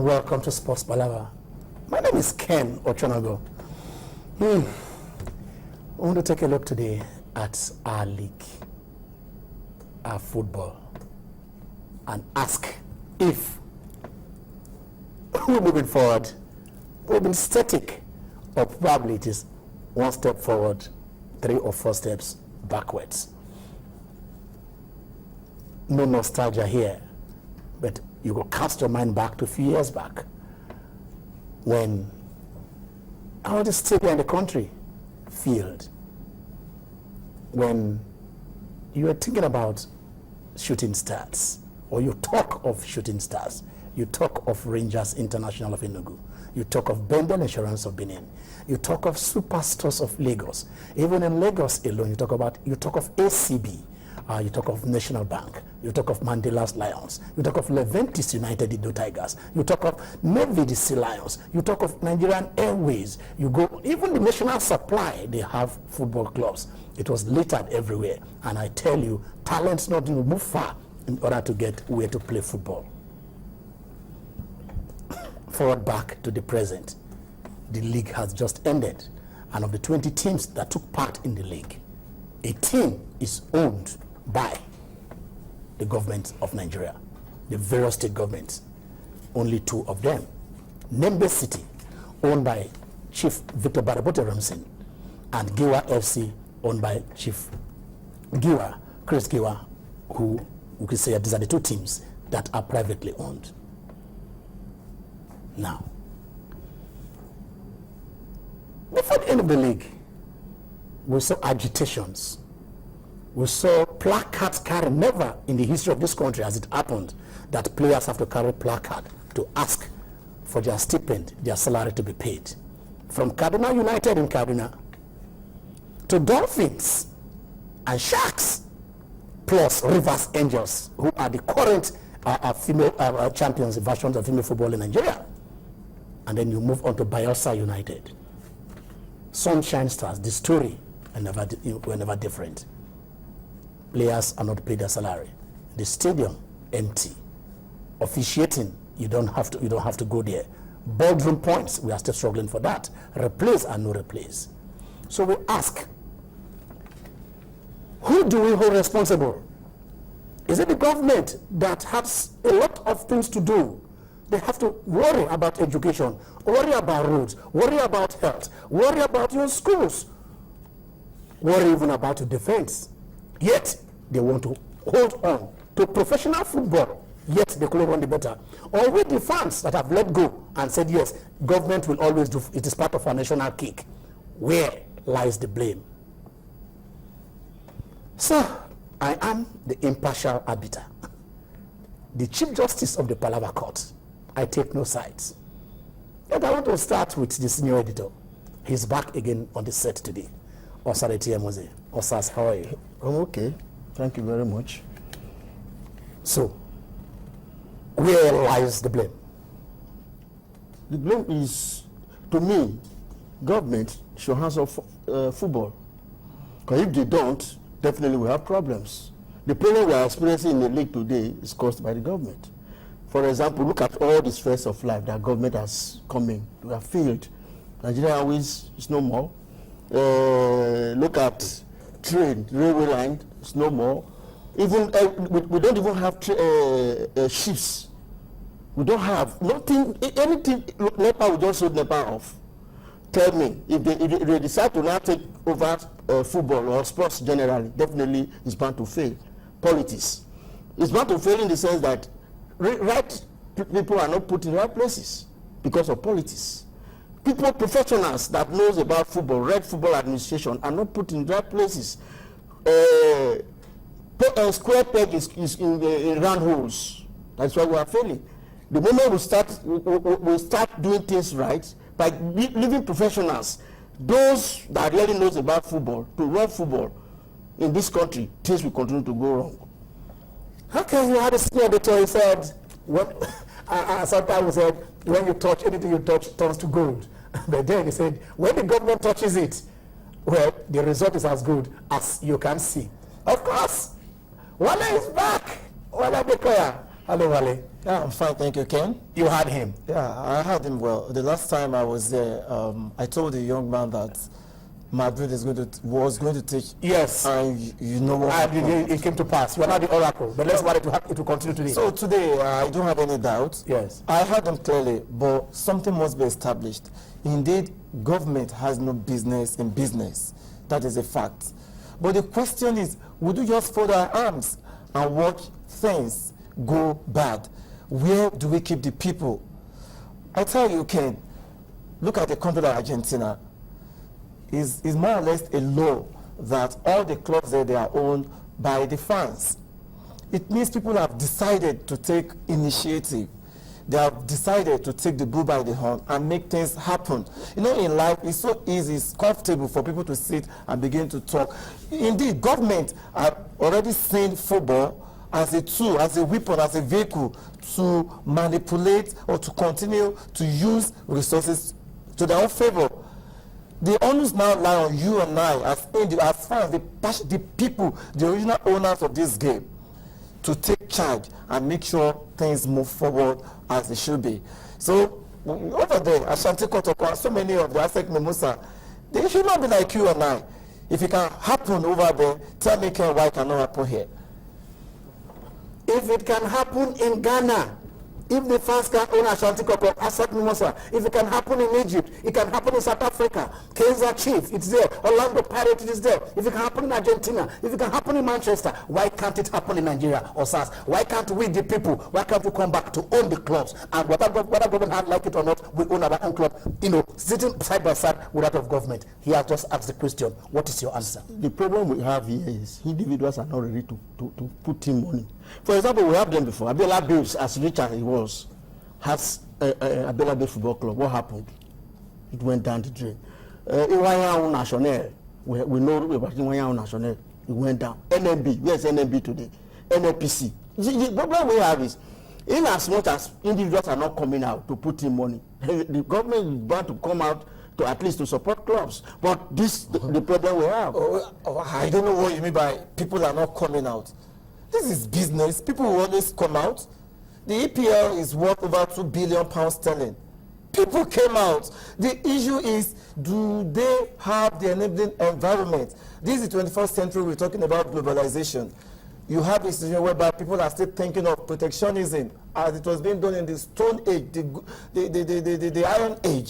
welcome to Sports Palava. My name is Ken Ochonago. I want to take a look today at our league, our football, and ask if we're moving forward, we've been static, or probably it is one step forward, 3 or 4 steps backwards. No nostalgia here, but you will cast your mind back to a few years back when all the stadium in the country filled, when you were thinking about shooting stars, or you talk of shooting stars, you talk of Rangers International of Enugu, you talk of Bendel Insurance of Benin, you talk of Superstores of Lagos. Even in Lagos alone, you talk of ACB, you talk of National Bank, you talk of Mandela's Lions, you talk of Leventis United Ido Tigers, you talk of Navy the Sea Lions, you talk of Nigerian Airways, you go, even the National Supply, they have football clubs. It was littered everywhere. And I tell you, talents not to move far in order to get where to play football. Forward back to the present, the league has just ended. And of the 20 teams that took part in the league, 18 is owned by the government of Nigeria, the various state governments. Only 2 of them. Nembe City, owned by Chief Victor Barabote Ramsey, and Giwa FC, owned by Chief Giwa, Chris Giwa, who we could say these are the 2 teams that are privately owned. Now, before the end of the league, we saw agitations. We saw placards carried. Never in the history of this country has it happened that players have to carry placard to ask for their stipend, their salary to be paid. From Kaduna United in Kaduna to Dolphins and Sharks, plus Rivers Angels, who are the current female champions, versions of female football in Nigeria. And then you move on to Bayelsa United. Sunshine Stars, the story were never different. Players are not paid their salary. The stadium empty. Officiating, you don't have to go there. Boardroom points, we are still struggling for that. Replace and no replace. So we ask, who do we hold responsible? Is it the government that has a lot of things to do? They have to worry about education, worry about roads, worry about health, worry about your schools, worry even about your defense. Yet, they want to hold on to professional football, yet they could run the better. Or with the fans that have let go and said, yes, government will always do, it is part of our national cake. Where lies the blame? So, I am the impartial arbiter, the Chief Justice of the Palava Court. I take no sides. And I want to start with the senior editor. He's back again on the set today. Osareti Emoze. Osas, how are you? I'm okay. Thank you very much. So, where lies the blame? The blame is, to me, government should handle football. Because if they don't, definitely we have problems. The problem we are experiencing in the league today is caused by the government. For example, look at all the stress of life that government has come in. We have failed. Nigerian Airways is no more. Look at train, railway line, it's no more. Even we don't even have ships. We don't have nothing, anything. NEPA will just hold NEPA off. Tell me, if they decide to now take over football or sports generally, definitely it's bound to fail. Politics. It's bound to fail in the sense that right people are not put in right places because of politics. People, professionals that knows about football, red football administration, are not put in right places. Square peg is in round holes. That's why we are failing. The moment we start doing things right by leaving professionals, those that really knows about football, to run football in this country, things will continue to go wrong. How can you have a senior editor? He said, sometimes we said, when you touch, anything you touch turns to gold. But then he said, when the government touches it, well, the result is as good as you can see. Of course, Wale is back. Wale Bekoya. Hello, Wale. Yeah, I'm fine, thank you, Ken. You had him. Yeah, I had him well. The last time I was there, I told the young man that Madrid was going to take. Yes. And you know what? It came to pass. You are not the oracle, but let's want it to continue today. So today, I don't have any doubt. Yes. I heard them clearly, but something must be established. Indeed, government has no business in business. That is a fact. But the question is, would you just fold our arms and watch things go bad? Where do we keep the people? I tell you, Ken, look at a country like Argentina. Is more or less a law that all the clubs there, they are owned by the fans. It means people have decided to take initiative. They have decided to take the bull by the horn and make things happen. You know, in life, it's so easy, it's comfortable for people to sit and begin to talk. Indeed, government have already seen football as a tool, as a weapon, as a vehicle to manipulate or to continue to use resources to their own favor. The onus now lie on you and I, as far as the people, the original owners of this game, to take charge and make sure things move forward as they should be. So over there, Ashanti Kotoko, so many of the Asek Memusa, they should not be like you and I. If it can happen over there, tell me, Ken, why it cannot happen here? If it can happen in Ghana, if the fans can own Ashanti Kotoko, Asek Memusa, if it can happen in Egypt, it can happen in South Africa, Kaizer Chiefs, it's there, Orlando Pirates, it is there. If it can happen in Argentina, if it can happen in Manchester, why can't it happen in Nigeria or SARS? Why can't we, the people, why can't we come back to own the clubs? And whether government had like it or not, we own our own club, you know, sitting side by side with that of government. He has just asked the question, what is your answer? The problem we have here is individuals are not ready to put in money. For example, we have them before. Abiola Bills, as rich as he was, has Abiola Bay Football Club. What happened? It went down the drain. Iwaya National, we know about Iwaya National. It went down. NMB, where's NMB today? NLPC. The problem we have is, in as much as individuals are not coming out to put in money, the government is bound to come out to at least to support clubs. But this the problem we have. I don't know what you mean by people are not coming out. This is business. People will always come out. The EPL is worth over £2 billion sterling. People came out. The issue is, do they have the enabling environment? This is the 21st century. We're talking about globalization. You have a situation whereby people are still thinking of protectionism as it was being done in the Stone Age, the Iron Age.